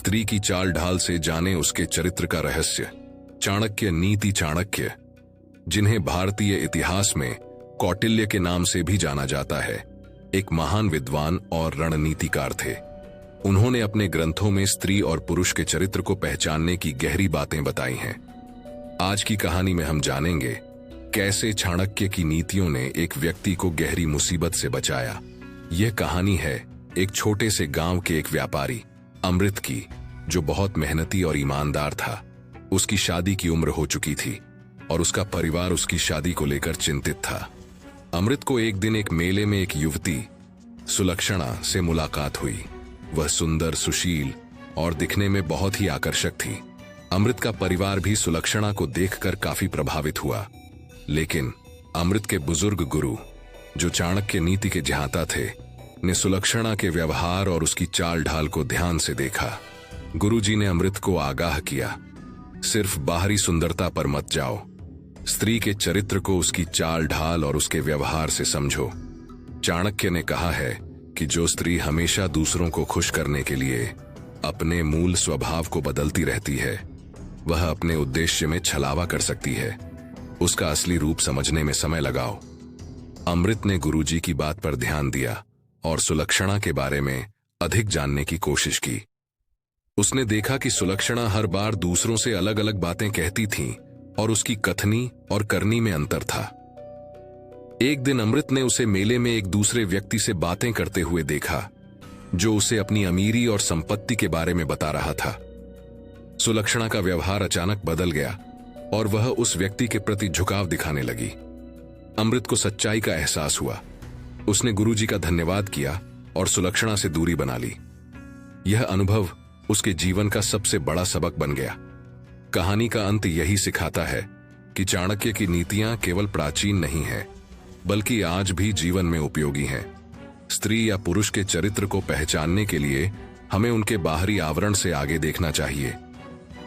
स्त्री की चाल ढाल से जाने उसके चरित्र का रहस्य। चाणक्य, नीति चाणक्य, जिन्हें भारतीय इतिहास में कौटिल्य के नाम से भी जाना जाता है, एक महान विद्वान और रणनीतिकार थे। उन्होंने अपने ग्रंथों में स्त्री और पुरुष के चरित्र को पहचानने की गहरी बातें बताई हैं। आज की कहानी में हम जानेंगे कैसे चाणक्य की नीतियों ने एक व्यक्ति को गहरी मुसीबत से बचाया। यह कहानी है एक छोटे से गांव के एक व्यापारी अमृत की, जो बहुत मेहनती और ईमानदार था। उसकी शादी की उम्र हो चुकी थी और उसका परिवार उसकी शादी को लेकर चिंतित था। अमृत को एक दिन एक मेले में एक युवती सुलक्षणा से मुलाकात हुई। वह सुंदर, सुशील और दिखने में बहुत ही आकर्षक थी। अमृत का परिवार भी सुलक्षणा को देखकर काफी प्रभावित हुआ, लेकिन अमृत के बुजुर्ग गुरु, जो चाणक्य नीति के जहाता थे, ने सुलक्षणा के व्यवहार और उसकी चाल ढाल को ध्यान से देखा। गुरुजी ने अमृत को आगाह किया, सिर्फ बाहरी सुंदरता पर मत जाओ, स्त्री के चरित्र को उसकी चाल ढाल और उसके व्यवहार से समझो। चाणक्य ने कहा है कि जो स्त्री हमेशा दूसरों को खुश करने के लिए अपने मूल स्वभाव को बदलती रहती है, वह अपने उद्देश्य में छलावा कर सकती है। उसका असली रूप समझने में समय लगाओ। अमृत ने गुरुजी की बात पर ध्यान दिया और सुलक्षणा के बारे में अधिक जानने की कोशिश की। उसने देखा कि सुलक्षणा हर बार दूसरों से अलग अलग बातें कहती थीं और उसकी कथनी और करनी में अंतर था। एक दिन अमृत ने उसे मेले में एक दूसरे व्यक्ति से बातें करते हुए देखा, जो उसे अपनी अमीरी और संपत्ति के बारे में बता रहा था। सुलक्षणा का व्यवहार अचानक बदल गया और वह उस व्यक्ति के प्रति झुकाव दिखाने लगी। अमृत को सच्चाई का एहसास हुआ। उसने गुरुजी का धन्यवाद किया और सुलक्षणा से दूरी बना ली। यह अनुभव उसके जीवन का सबसे बड़ा सबक बन गया। कहानी का अंत यही सिखाता है कि चाणक्य की नीतियां केवल प्राचीन नहीं हैं, बल्कि आज भी जीवन में उपयोगी हैं। स्त्री या पुरुष के चरित्र को पहचानने के लिए हमें उनके बाहरी आवरण से आगे देखना चाहिए।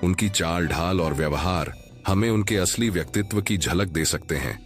उनकी चाल ढाल और व्यवहार हमें उनके असली व्यक्तित्व की झलक दे सकते हैं।